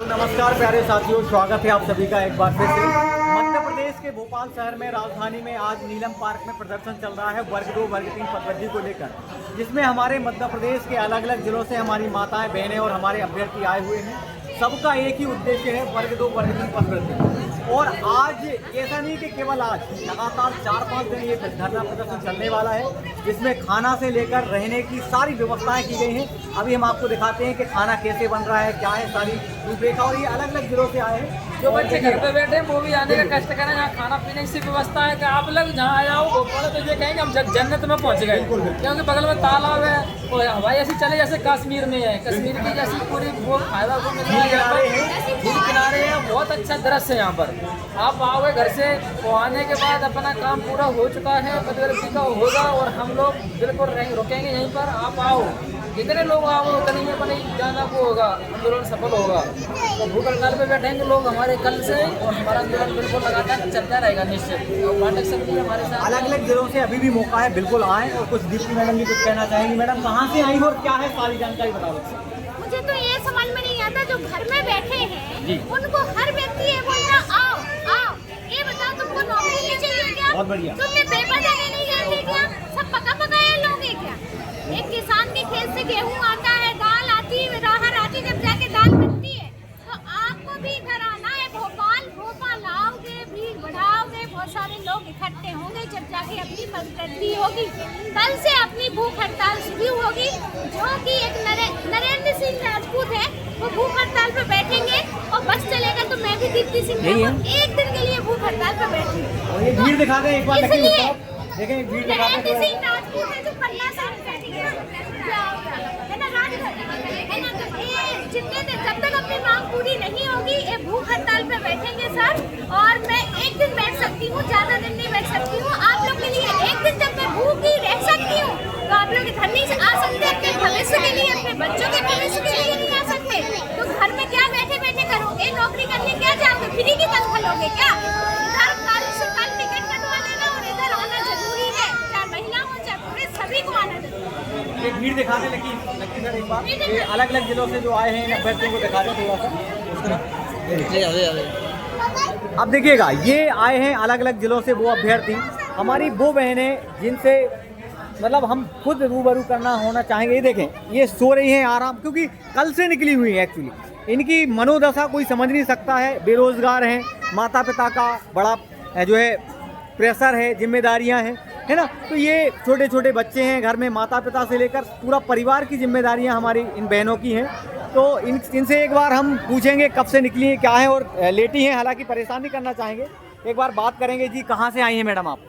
नमस्कार प्यारे साथियों, स्वागत है आप सभी का एक बार फिर से। मध्य प्रदेश के भोपाल शहर में राजधानी में आज नीलम पार्क में प्रदर्शन चल रहा है वर्ग 2 वर्ग 3 पदवृद्धि को लेकर, जिसमें हमारे मध्य प्रदेश के अलग अलग जिलों से हमारी माताएं, बहनें और हमारे अभ्यर्थी आए हुए हैं। सबका एक ही उद्देश्य है वर्ग 2 वर्ग 3 पदवृद्धि। और आज ऐसा नहीं कि केवल आज, लगातार 4-5 दिन ये धरना प्रदर्शन चलने वाला है, जिसमें खाना से लेकर रहने की सारी व्यवस्थाएं की गई हैं। अभी हम आपको दिखाते हैं कि खाना कैसे बन रहा है, क्या है सारी रूपरेखा। और ये अलग अलग जिलों से आए हैं। जो बच्चे घर पे बैठे हैं वो भी आने का कष्ट करें। यहाँ खाना पीने की व्यवस्था है कि आप लोग जहाँ आ जाओ भोपाल तो ये कहेंगे हम जन्नत में पहुँच गए, क्योंकि बगल में तालाब है और हवाई ऐसी चले जैसे कश्मीर में है। कश्मीर की जैसी पूरी वो फायदा वो मिल रहा है। झील किनारे है, बहुत अच्छा दृश्य है यहाँ पर। आप आओगे घर से, वो आने के बाद अपना काम पूरा हो चुका है, पदवृद्धि का होगा और हम लोग बिल्कुल रुकेंगे यहीं पर। आप आओ, जितने लोग आओ उतने ही अपने जाना को होगा, आंदोलन सफल होगा। तो भूख हड़ताल पे बैठेंगे लोग हमारे कल से, और हमारा आंदोलन बिल्कुल लगातार चलता रहेगा निश्चित। और पाठक सब भी हमारे साथ अलग अलग जिलों से अभी भी मौका है, बिल्कुल आए। और कुछ दीप्ति मैडम भी कुछ कहना चाहेंगी। मैडम कहाँ से आई हो और क्या है सारी जानकारी बताओ। मुझे तो ये समझ में नहीं आता, जो घर में बैठे हैं उनको हर व्यक्ति ये बोल रहा आओ आओ। ये बताओ तुमको नौकरी नहीं चाहिए क्या? बहुत बढ़िया। तुमने पेपर देने नहीं जाते क्या? सब पका पकाया लोग है क्या? एक किसान के खेत से गेहूं आता है, दाल आती है, राहर आती, जब जाके दाल बनती है। तो आपको भी घर आना है भोपाल आओगे, भीड़ बढ़ाओगे, बहुत सारे लोग इकट्ठे होंगे, जब जाके अपनी पदवृद्धि होगी। कल से अपनी भूख हड़ताल शुरू होगी, जो कि एक नरेंद्र सिंह राजपूत है, वो भूख हड़ताल पे बैठेंगे। और बस चलेगा तो मैं भी दीप्ति सिंह एक दिन के लिए भूख हड़ताल पे बैठूंगी। और ये भीड़ दिखा दें एक बार, देखें भीड़ दिखा नरेंद्र दें। सिंह राजपूत है जो 15 साल बैठेंगे है ना, राजभर है ना। तो ये जितने दिन जब तक अपनी मांग पूरी नहीं होगी, ये भूख हड़ताल पे बैठेंगे सर। और मैं एक दिन बैठ सकती हूँ, ज्यादा दिन नहीं बैठ सकती हूँ। आप लोग के लिए एक दिन जब मैं भूखी रह सकती हूँ, तो आप लोग घर नहीं आ सकते। अपने भविष्य के लिए, अपने बच्चों के भविष्य के लिए नहीं आ सकते, तो घर में क्या बैठे बैठे करोगे? नौकरी करने क्या जाओगे? फ्री की तनख्वाह लोगे क्या? इधर कल टिकट कटवा लेना और इधर आना जरूरी है, चाहे महिला हो चाहे पुरुष, सभी को आना जरूरी है। ये भीड़ दिखाने लगी सर एक बार। ये अलग अलग जिलों से जो आए हैं इन अभ्यर्थियों को दिखा दें थोड़ा सा। अब देखिएगा, ये आए हैं अलग अलग जिलों से वो अभ्यर्थी, हमारी वो बहनें जिनसे मतलब हम खुद रूबरू करना होना चाहेंगे। ये देखें, ये सो रही हैं आराम, क्योंकि कल से निकली हुई है। एक्चुअली इनकी मनोदशा कोई समझ नहीं सकता है। बेरोजगार हैं, माता पिता का बड़ा जो है प्रेशर है, जिम्मेदारियां हैं, है ना। तो ये छोटे छोटे बच्चे हैं घर में, माता पिता से लेकर पूरा परिवार की जिम्मेदारियां हमारी इन बहनों की हैं। तो इनसे एक बार हम पूछेंगे कब से निकली हैं, क्या है और लेटी हैं, हालांकि परेशान नहीं करना चाहेंगे। एक बार बात करेंगे। जी कहाँ से आई हैं मैडम आप?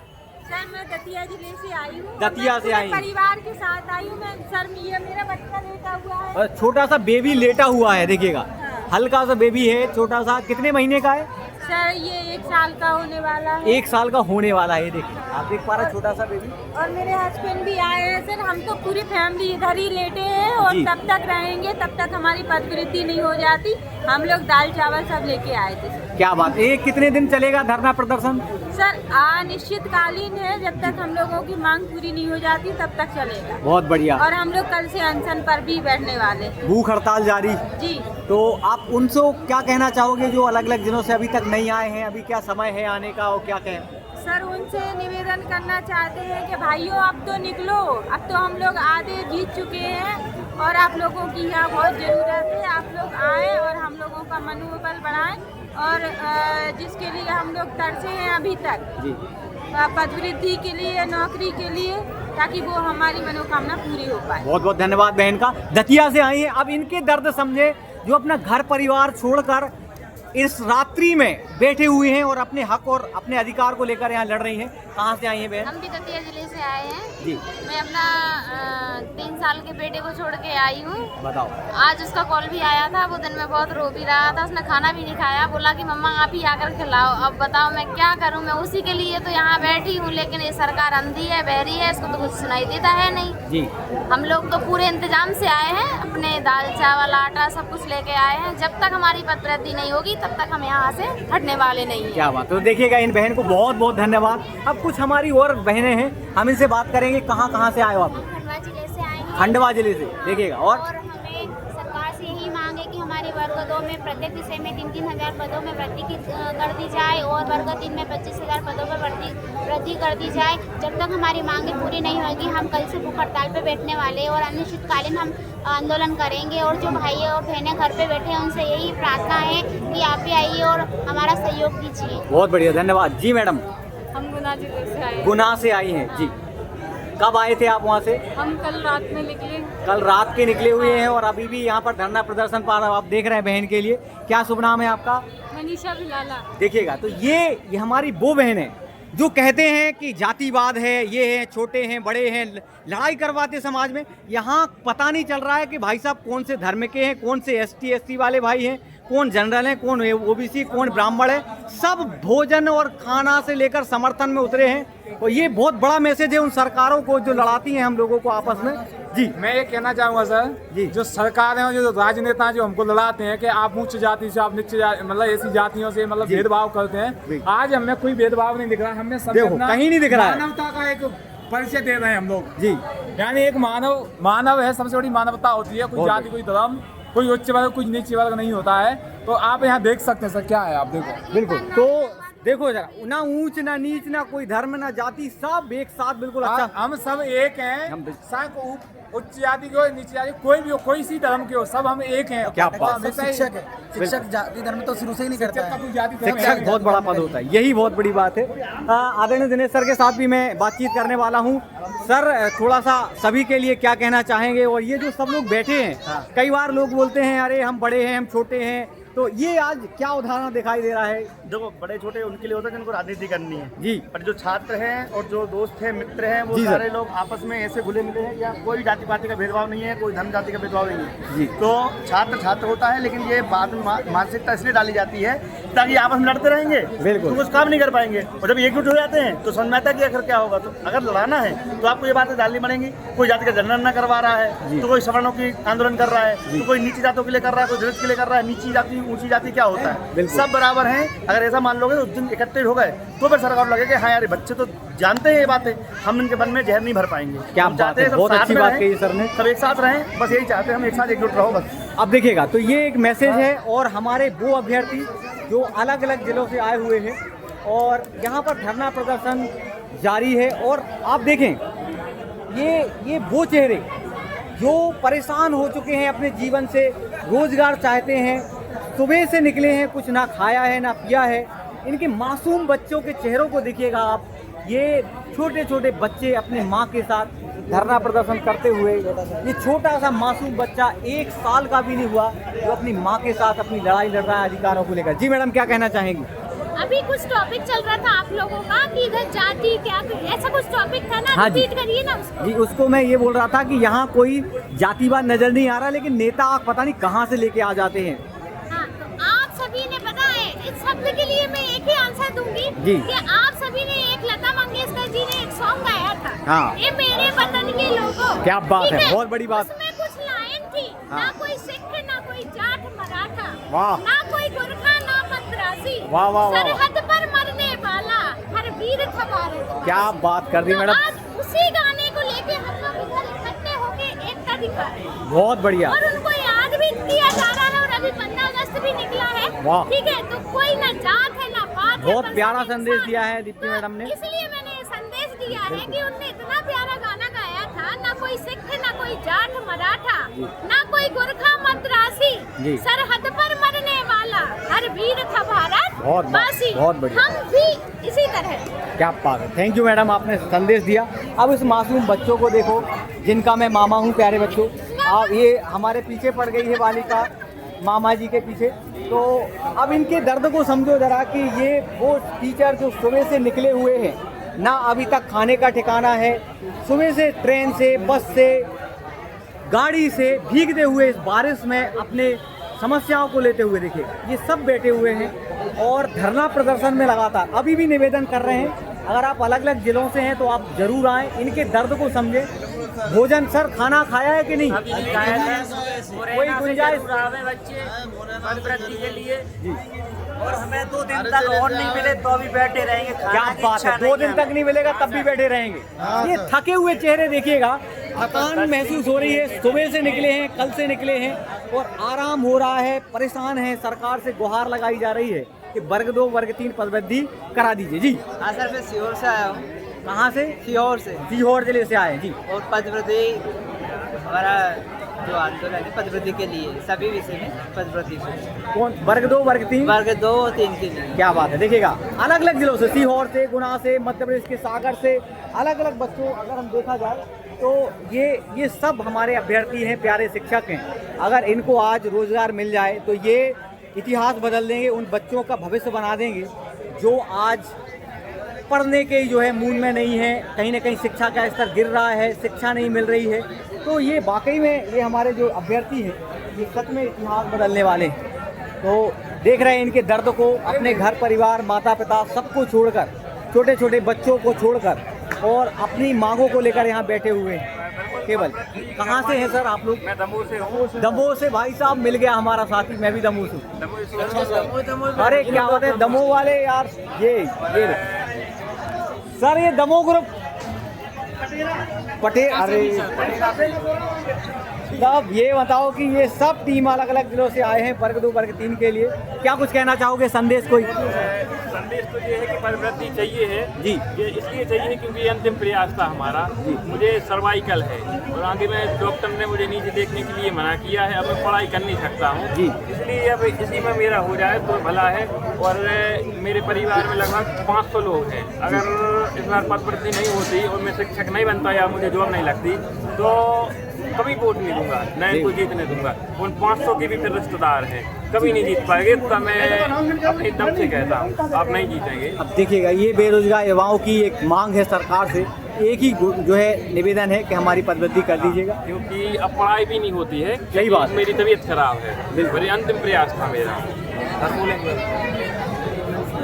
सर मैं दतिया जिले से आई हूँ। दतिया से आई? परिवार के साथ आई हूँ मैं। सर ये मेरा बच्चा लेटा हुआ है, और छोटा सा बेबी लेटा हुआ है, देखिएगा हल्का सा बेबी है, छोटा सा। कितने महीने का है सर? ये 1 साल का होने वाला है। 1 साल का होने वाला है। ये देखिए, आप देख पा रहे हैं छोटा सा बेबी। और मेरे हस्बैंड भी आए हैं सर। हम तो पूरी फैमिली इधर ही लेटे हैं और तब तक रहेंगे, तब तक हमारी पदवृद्धि नहीं हो जाती। हम लोग दाल चावल सब लेके आए थे सर। क्या बात है। ये कितने दिन चलेगा धरना प्रदर्शन? सर अनिश्चितकालीन है, जब तक हम लोगों की मांग पूरी नहीं हो जाती तब तक चलेगा। बहुत बढ़िया। और हम लोग कल से अनशन पर भी बैठने वाले हैं। भूख हड़ताल जारी जी। तो आप उनसे क्या कहना चाहोगे जो अलग अलग दिनों से अभी तक नहीं आए हैं? अभी क्या समय है आने का और क्या कहें? सर उनसे निवेदन करना चाहते हैं कि भाइयों अब तो निकलो, अब तो हम लोग आधे जीत चुके हैं और आप लोगों की यहाँ बहुत ज़रूरत है। आप लोग आए और हम लोगों का मनोबल बढ़ाएं, और जिसके लिए हम लोग तरसे हैं अभी तक पदवृद्धि के लिए, नौकरी के लिए, ताकि वो हमारी मनोकामना पूरी हो पाए। बहुत बहुत धन्यवाद बहन का। दतिया से आई हैं। अब इनके दर्द समझे, जो अपना घर परिवार छोड़कर इस रात्रि में बैठे हुए हैं और अपने हक और अपने अधिकार को लेकर यहाँ लड़ रही हैं। कहाँ से आई हैं बहन? हम भी दतिया जिले से आए हैं जी। मैं अपना 3 साल के बेटे को छोड़ के आई हूँ। बताओ। आज उसका कॉल भी आया था, वो दिन में बहुत रो भी रहा था, उसने खाना भी नहीं खाया, बोला कि मम्मा आप ही आकर खिलाओ। अब बताओ मैं क्या करूँ, मैं उसी के लिए तो यहाँ बैठी हूँ, लेकिन ये सरकार अंधी है, बहरी है, इसको तो कुछ सुनाई देता है नहीं जी। हम लोग तो पूरे इंतजाम से आए हैं, अपने दाल चावल आटा सब कुछ लेके आए हैं। जब तक हमारी पदवृद्धि नहीं होगी तब तक हम यहाँ से हटने वाले नहीं हैं। क्या बात। तो देखिएगा, इन बहन को बहुत बहुत धन्यवाद। अब कुछ हमारी और बहनें हैं, हम इनसे बात करेंगे। कहाँ से आए हो आप? खंडवा जिले से आए हैं। खंडवा जिले से। देखिएगा। और हमें सरकार से यही मांग है कि हमारे वर्ग पदों में प्रत्येक विषय में 3-3 हज़ार पदों में वृद्धि कर दी जाए और वर्ग 3 में 25,000 पदों पर वृद्धि कर दी जाए। जब तक हमारी मांगें पूरी नहीं होगी हम कल से भूख हड़ताल पर बैठने वाले और अनिश्चितकालीन हम आंदोलन करेंगे। और जो भाई और बहनें घर पे बैठे हैं उनसे यही प्रार्थना है कि आप भी आइए और हमारा सहयोग कीजिए। बहुत बढ़िया, धन्यवाद जी। मैडम हम गुना जिले से आए। गुना से आई हैं जी, कब आए थे आप वहाँ से? हम कल रात में निकले। कल रात के निकले हुए हैं और अभी भी यहाँ पर धरना प्रदर्शन पर आप देख रहे हैं बहन के लिए। क्या शुभ नाम है आपका? मनीषा भिलाला। देखिएगा तो ये हमारी वो बहन है जो कहते हैं कि जातिवाद है, ये है, छोटे हैं बड़े हैं, लड़ाई करवाते समाज में। यहाँ पता नहीं चल रहा है कि भाई साहब कौन से धर्म के हैं, कौन से ST SC वाले भाई हैं, कौन जनरल हैं, कौन OBC, कौन ब्राह्मण है। सब भोजन और खाना से लेकर समर्थन में उतरे हैं। और ये बहुत बड़ा मैसेज है उन सरकारों को जो लड़ाती हैं हम लोगों को आपस में। जी मैं ये कहना चाहूँगा सर जी, जो सरकार है और जो राजनेता जो हमको लड़ाते हैं कि आप उच्च जाति से आप नीचे मतलब ऐसी जातियों से मतलब जी। भेदभाव करते हैं, आज हमें कोई भेदभाव नहीं दिख रहा। हमें सब देखो, कहीं नहीं दिख रहा है। मानवता का एक परिचय दे रहे हैं हम लोग जी। यानी एक मानव है, सबसे बड़ी मानवता होती है। कोई जाति, कोई धर्म, कोई उच्च वर्ग, कोई नीचे वर्ग नहीं होता है। तो आप यहाँ देख सकते हैं सर, क्या है आप देखो। बिल्कुल, तो देखो जरा, ना ऊंच ना नीच, ना कोई धर्म ना जाति, सब एक साथ बिल्कुल। अच्छा, हम सब एक हैं, सब उच्च जाति के हो, नीचे जाति, कोई भी हो, कोई सी धर्म के हो, सब हम एक हैं। क्या बात है। शिक्षक है, शिक्षक जाति धर्म तो शुरू से ही नहीं करता है। शिक्षक बहुत बड़ा पद होता है, यही बहुत बड़ी बात है। आदरणीय दिनेश सर के साथ भी मैं बातचीत करने वाला हूँ। सर थोड़ा सा सभी के लिए क्या कहना चाहेंगे? और ये जो सब लोग बैठे हैं, कई बार लोग बोलते हैं अरे हम बड़े हैं, हम छोटे हैं, तो ये आज क्या उदाहरण दिखाई दे रहा है? देखो, बड़े छोटे उनके लिए होता है जिनको राजनीति करनी है जी, पर जो छात्र हैं और जो दोस्त हैं, मित्र हैं, वो जी सर। सारे लोग आपस में ऐसे घुले मिले हैं। या कोई जाति पाति का भेदभाव नहीं है, कोई धर्म जाति का भेदभाव नहीं है जी। तो छात्र होता है, लेकिन ये बाद में मानसिकता इसलिए डाली जाती है ताकि आपस में लड़ते रहेंगे बिल्कुल, तो कुछ काम नहीं कर पाएंगे। और जब एकजुट हो जाते हैं तो समझ में आता है कि आखिर क्या होगा। तो अगर लड़ाना है तो आपको ये बातें डालनी पड़ेंगी। कोई जाति का जनगणना करवा रहा है तो कोई सवर्णों की आंदोलन कर रहा है, तो कोई नीची जातों के लिए कर रहा है, कोई दलित के लिए कर रहा है। नीची जाति ऊंची जाति क्या होता है, सब बराबर हैं। अगर ऐसा मान लोगे तो उस दिन इकट्ठे हो गए तो फिर सरकार लगे कि हाँ यार बच्चे तो जानते हैं ये बातें, हम इनके मन में जहर नहीं भर पाएंगे। क्या बात है, बहुत अच्छी बात कही सर ने। सब एक साथ रहें, बस यही चाहते हैं, हम एक साथ एकजुट रहो बस। अब देखिएगा तो ये एक मैसेज है। और हमारे वो अभ्यर्थी जो अलग अलग जिलों से आए हुए हैं और यहाँ पर धरना प्रदर्शन जारी है। और आप देखें ये वो चेहरे जो परेशान हो चुके हैं अपने जीवन से, रोजगार चाहते हैं, सुबह से निकले हैं, कुछ ना खाया है ना पिया है। इनके मासूम बच्चों के चेहरों को देखिएगा आप, ये छोटे छोटे बच्चे अपने माँ के साथ धरना प्रदर्शन करते हुए। ये छोटा सा मासूम बच्चा 1 साल का भी नहीं हुआ जो अपनी माँ के साथ अपनी लड़ाई लड़ रहा है अधिकारों को लेकर। जी मैडम, क्या कहना चाहेंगी? अभी कुछ टॉपिक चल रहा था आप लोगों का कि इधर जाति क्या, ऐसा कुछ टॉपिक था ना, हाँ जी। रिपीट करिए ना उसको। जी, उसको मैं ये बोल रहा था कि यहाँ कोई जातिवाद नजर नहीं आ रहा, लेकिन नेता पता नहीं कहाँ से लेके आ जाते हैं। हाँ, तो आप सभी ने पता है, इस शब्द के लिए मैं एक ही आंसर दूंगी जी। कि आप सभी ने एक लता मंगेशकर जी ने एक सॉन्ग गाया था, हाँ। ये मेरे वतन के लोगों। क्या बात ठीक है, बहुत बड़ी बात। उसमें कुछ लाइन थी, हाँ। ना कोई सिख, ना कोई जाट मराठा, वाह। ना कोई गुरखा, ना मद्रासी, वाह, वाह, वाह। सरहद पर मरने वाला हर वीर था भारत। क्या बात कर दी मैडम, आज उसी गाने को लेके हम लोग इधर इकट्ठे होके एकता दिखा रहे हैं बहुत बढ़िया। और उनको याद भी किया जा रहा है। और अभी 15 अगस्त भी निकला है, वाह। ठीक है, तो कोई ना जात है ना बात है, बहुत बस प्यारा सब संदेश इंसान। दिया है दीप्ति मैडम ने। इसलिए मैंने ये संदेश दिया है कि उनने इतना प्यारा गाना गाया था, ना कोई सिख, ना कोई जाट मराठा, ना कोई गुरखा मद्रासी, जी। सरहद पर मरने वाला हर वीर था भारत बहुत वासी। बहुत बढ़िया। हम भी इसी तरह। क्या बात है, थैंक यू मैडम, आपने संदेश दिया। अब इस मासूम बच्चों को देखो जिनका मैं मामा हूँ, प्यारे बच्चों। आप ये हमारे पीछे पड़ गई है बालिका, मामा जी के पीछे। तो अब इनके दर्द को समझो जरा कि ये वो टीचर जो सुबह से निकले हुए हैं, ना अभी तक खाने का ठिकाना है, सुबह से ट्रेन से, बस से, गाड़ी से भीगते हुए इस बारिश में अपने समस्याओं को लेते हुए देखिए ये सब बैठे हुए हैं और धरना प्रदर्शन में लगातार अभी भी निवेदन कर रहे हैं। अगर आप अलग अलग जिलों से हैं तो आप जरूर आएँ, इनके दर्द को समझें। भोजन सर, खाना खाया है कि नहीं? कोई गुंजाइश बच्चे वृद्धि के लिए और हमें 2 दिन तक और नहीं मिले तो अभी बैठे रहेंगे। क्या बात है, 2 दिन तक नहीं मिलेगा तब भी बैठे रहेंगे। ये थके हुए चेहरे देखिएगा, थकान महसूस हो रही है, सुबह से निकले हैं, कल से निकले हैं और आराम हो रहा है, परेशान है। सरकार से गुहार लगाई जा रही है कि वर्ग 2 वर्ग 3 पदवृद्धि करा दीजिए। जी हाँ सर, मैं सीहोर से आया हूँ। कहाँ से? सीहोर से। सीहोर जिले से आए जी। और पदवृद्धि हमारा जो आंदोलन है पदवृद्धि के लिए, सभी विषय में पदवृद्धि कौन? वर्ग 2 वर्ग 3 वर्ग 2 और 3 के लिए। क्या बात है। देखिएगा अलग अलग जिलों से, सीहोर से, गुना से, मध्य प्रदेश के सागर से, अलग अलग बच्चों अगर हम देखा जाए तो ये सब हमारे अभ्यर्थी हैं, प्यारे शिक्षक हैं। अगर इनको आज रोजगार मिल जाए तो ये इतिहास बदल देंगे, उन बच्चों का भविष्य बना देंगे जो आज पढ़ने के जो है मूड में नहीं है, कहीं ना कहीं शिक्षा का स्तर गिर रहा है, शिक्षा नहीं मिल रही है। तो ये वाकई में ये हमारे जो अभ्यर्थी हैं ये सच में इतिहास बदलने वाले हैं। तो देख रहे हैं इनके दर्द को, अपने घर परिवार माता पिता सबको छोड़कर, छोटे छोटे बच्चों को छोड़कर और अपनी मांगों को लेकर यहाँ बैठे हुए हैं। केवल कहाँ से हैं सर आप लोग? मैं दमोह से हूँ। दमोह से। भाई साहब मिल गया हमारा साथी, मैं भी दमोह से हूँ। अरे क्या बात है, दमोह वाले यार। ये सर ये दमोह ग्रुप पटेल। अरे साहब ये बताओ कि ये सब टीम अलग अलग जिलों से आए हैं वर्ग 2 वर्ग 3 के लिए, क्या कुछ कहना चाहोगे? संदेश कोई? संदेश तो ये है कि पदवृद्धि चाहिए है जी। ये इसलिए चाहिए क्योंकि ये अंतिम प्रयास था हमारा। मुझे सर्वाइकल है और आगे में डॉक्टर ने मुझे नीचे देखने के लिए मना किया है, अब मैं पढ़ाई कर नहीं सकता हूँ जी। इसलिए अब इसी में मेरा हो जाए तो भला है। और मेरे परिवार में लगभग 500 लोग हैं। अगर इस बार पदवृद्धि नहीं होती और मैं शिक्षक नहीं बनता या मुझे जॉब नहीं लगती तो कभी वोट नहीं दूंगा, न इनको जीतने दूंगा। उन 500 के भी फिर रिश्तेदार हैं, कभी नहीं जीत पाएंगे। तो मैं अपने दम से कहता हूँ आप नहीं जीतेंगे। अब देखिएगा ये बेरोजगार युवाओं की एक मांग है सरकार से, एक ही जो है निवेदन है कि हमारी पदवृद्धि कर दीजिएगा, क्योंकि अब पढ़ाई भी नहीं होती है। सही बात। मेरी तबीयत खराब है, मेरी अंतिम प्रयास था मेरा।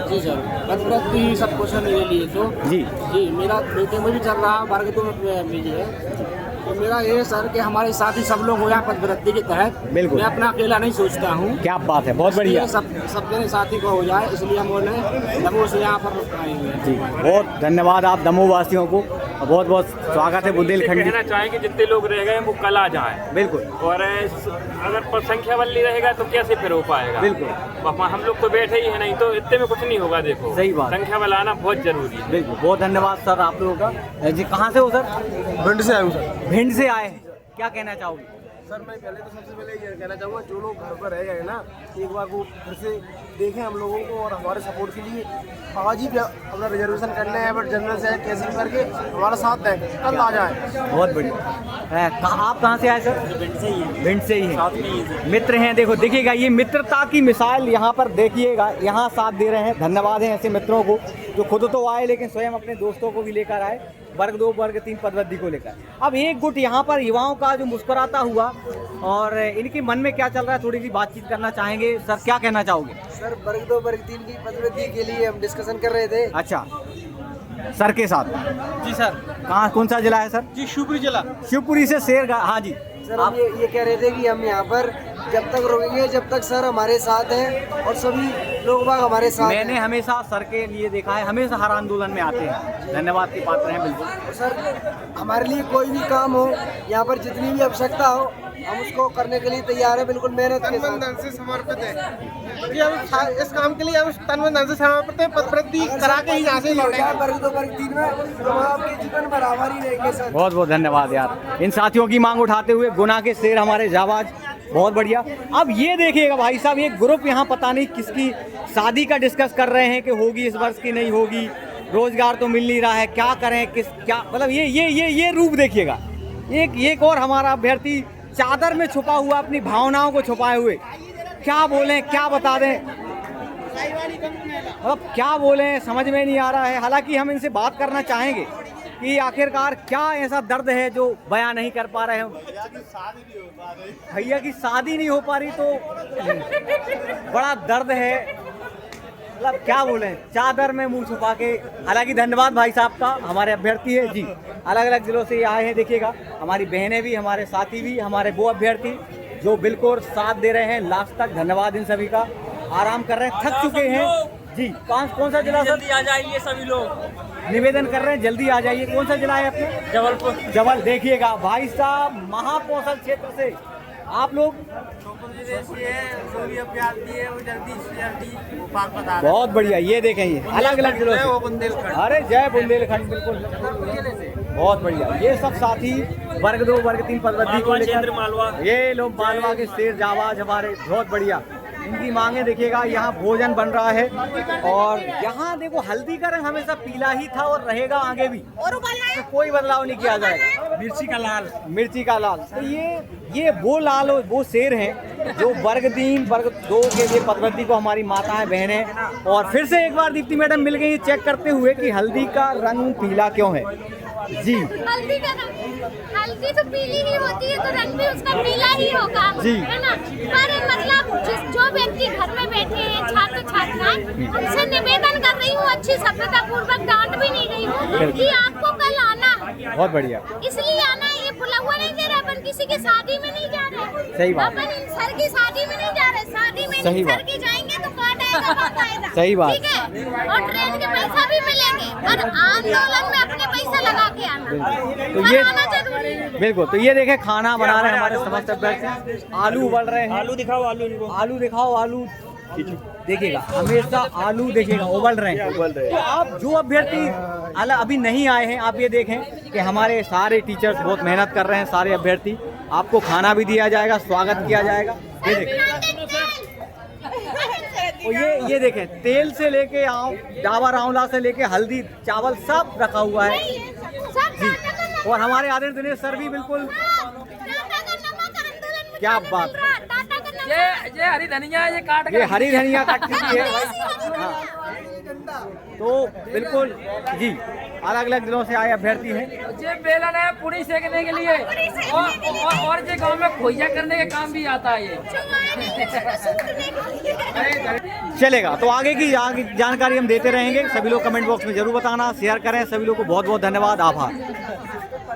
जी सर, पदवृद्धि सब कुछ है मेरे लिए तो जी मेरा बेटे में भी चल रहा है वर्ग 2 में जी है। तो मेरा ये है सर कि हमारे साथी सब लोग हो जाए पदवृद्धि के तहत। बिल्कुल। मैं अपना अकेला नहीं सोचता हूँ। क्या बात है, बहुत बढ़िया। सब जने साथी को हो जाए इसलिए हम बोले दमोह से यहाँ पर आए हुए हैं। जी बहुत धन्यवाद आप दमोह वासियों को, बहुत बहुत स्वागत है बुंदेलखंडी। कहना चाहेंगे जितने लोग रह गए वो कल आ जाएं। बिल्कुल। और अगर संख्या बल्ली रहेगा तो कैसे फिर हो पाएगा? बिल्कुल। हम लोग तो बैठे ही है, नहीं तो इतने में कुछ नहीं होगा। देखो सही बात, संख्या बढ़ाना बहुत जरूरी है। बिल्कुल। बहुत धन्यवाद सर आप लोगों का। जी कहाँ से हो सर? भिंड से आए हूँ सर। भिंड से आए हैं, क्या कहना चाहोगे? सर मैं पहले तो सबसे पहले ये कहना चाहूँगा जो लोग घर पर रह गए ना, एक बार वो फिर से देखें हम लोगों को और हमारे सपोर्ट के लिए आज ही अपना रिजर्वेशन करना है, बट जनरल से कैसे भी करके हमारा साथ दें, कल आ जाए। बहुत बढ़िया। आप कहाँ से आए सर? भिंड से ही है। भिंड से ही है, मित्र हैं। देखो देखिएगा ये मित्रता की मिसाल यहाँ पर देखिएगा, यहाँ साथ दे रहे हैं। धन्यवाद है ऐसे मित्रों को जो खुद तो आए लेकिन स्वयं अपने दोस्तों को भी लेकर आए वर्ग 2 वर्ग 3 पदवृद्धि को लेकर। अब एक गुट यहाँ पर युवाओं का जो मुस्कुराता हुआ और इनके मन में क्या चल रहा है थोड़ी सी बातचीत करना चाहेंगे। सर क्या कहना चाहोगे? सर वर्ग 2 वर्ग 3 की पदवृद्धि के लिए हम डिस्कशन कर रहे थे। अच्छा सर के साथ? जी सर। कहाँ, कौन सा जिला है सर? जी शिवपुरी जिला। शिवपुरी से शेर। हाँ जी सर हम ये कह रहे थे कि हम यहाँ पर जब तक रुकेंगे जब तक सर हमारे साथ हैं और सभी लोग बाग हमारे साथ मैंने हमेशा सर के लिए देखा है, हमेशा हर आंदोलन में आते हैं। धन्यवाद की पात्र हैं बिल्कुल। सर हमारे लिए कोई भी काम हो, यहाँ पर जितनी भी आवश्यकता हो हम उसको करने के लिए तैयार है, बिल्कुल मेहनत के साथ से समर्पित है। जी हम इस काम के लिए हम तन मन धन से समर्पित हैं। पदवृद्धि करा के ही यहाँ से लौटेंगे वर्ग 2 वर्ग 3 में, तो आपके जीवन बराबर ही रहेंगे सर। बहुत बहुत धन्यवाद यार इन साथियों की मांग उठाते हुए। गुना के शेर हमारे जाबाज, बहुत बढ़िया। अब ये देखिएगा भाई साहब, ये ग्रुप यहाँ पता नहीं किसकी शादी का डिस्कस कर रहे हैं कि होगी इस वर्ष की नहीं होगी, रोजगार तो मिल नहीं रहा है, क्या करें किस क्या, मतलब ये रूप देखिएगा। एक और हमारा अभ्यर्थी चादर में छुपा हुआ, अपनी भावनाओं को छुपाए हुए, क्या बोलें क्या बता दें, मतलब क्या बोलें समझ में नहीं आ रहा है। हालांकि हम इनसे बात करना चाहेंगे कि आखिरकार क्या ऐसा दर्द है जो बयां नहीं कर पा रहे हैं। भैया की शादी नहीं हो पा रही तो बड़ा दर्द है, मतलब क्या बोलें, चादर में मुंह छुपा के। हालांकि धन्यवाद भाई साहब का, हमारे अभ्यर्थी है जी, अलग अलग जिलों से आए हैं। देखिएगा हमारी बहनें भी, हमारे साथी भी, हमारे वो अभ्यर्थी जो बिल्कुल साथ दे रहे हैं लास्ट तक। धन्यवाद इन सभी का। आराम कर रहे हैं, थक चुके हैं जी। कौन सा जिला सर? आ जाइए सभी लोग। निवेदन कर रहे हैं जल्दी आ जाइए। कौन सा जिला है अपने? जबलपुर। जबल। देखिएगा भाई साहब महाकौशल क्षेत्र से आप लोग बहुत बढ़िया। ये देखें ये अलग अलग जिलों से। अरे जय बुंदेलखंड, बिल्कुल बहुत बढ़िया। ये सब साथी वर्ग 2 वर्ग 3 पदवर्ती को लेकर मालवा, ये लोग मालवा के शेर जाबाज हमारे, बहुत बढ़िया। इनकी मांगे देखिएगा। यहाँ भोजन बन रहा है और यहाँ देखो हल्दी का रंग हमेशा पीला ही था और रहेगा आगे भी, तो कोई बदलाव नहीं किया जाएगा। मिर्ची का लाल, मिर्ची का लाल। तो ये वो लाल वो शेर हैं जो वर्ग 3 वर्ग 2 के लिए पदवर्ती को हमारी माताएं बहनें। और फिर से एक बार दीप्ति मैडम मिल गई चेक करते हुए कि हल्दी का रंग पीला क्यों है। जी हल्दी का रंग, हल्दी तो पीली ही होती है तो रंग भी उसका पीला ही होगा, जी है ना। पर मतलब जो व्यक्ति घर में बैठे हैं छात्र छात्राएं, उनसे निवेदन कर रही हूँ, अच्छी सभ्यता पूर्वक डांट भी नहीं रही हूँ कि आपको कल आना है। बहुत बढ़िया। इसलिए आना है, ये बुला हुआ नहीं दे रहा, अपन किसी की शादी में नहीं जा रहे। सही बात। अपन इन सर की शादी में नहीं जा रहे, शादी में सही इन सर बात। की जाएंगे तो काट आएगा बात आएगा। सही बात। ठीक है, और ट्रेन के पैसा भी मिलेंगे, पर आंदोलन में अपने पैसा लगा के आना, तो ये आना जरूरी है। बिल्कुल। तो ये देखे खाना बना रहे हैं हमारे समस्त अभ्यर्थी। आलू उबल रहे हैं। आलू दिखाओ, आलू इनको, आलू दिखाओ। आलू देखिएगा हमेशा आलू देखिएगा उबल रहे हैं। तो आप जो अभ्यर्थी अभी नहीं आए हैं, आप ये देखें कि हमारे सारे टीचर्स बहुत मेहनत कर रहे हैं। सारे अभ्यर्थी आपको खाना भी दिया जाएगा, स्वागत किया जाएगा। ये देखें। और ये देखें तेल से लेके डाबर आंवला से लेके हल्दी चावल सब रखा हुआ है जी। और हमारे आदरणीय दिनेश सर भी बिल्कुल, क्या बात। ये हरी धनिया, ये काट ये हरी धनिया काट चुकी है। हाँ। तो बिल्कुल जी अलग अलग जिलों से आए अभ्यर्थी हैं। ये बेलन है पूरी सेकने के लिए और ये गांव में खोइया करने के काम भी आता है ये। चलेगा। तो आगे की जानकारी हम देते रहेंगे। सभी लोग कमेंट बॉक्स में जरूर बताना, शेयर करें। सभी लोग को बहुत बहुत धन्यवाद, आभार।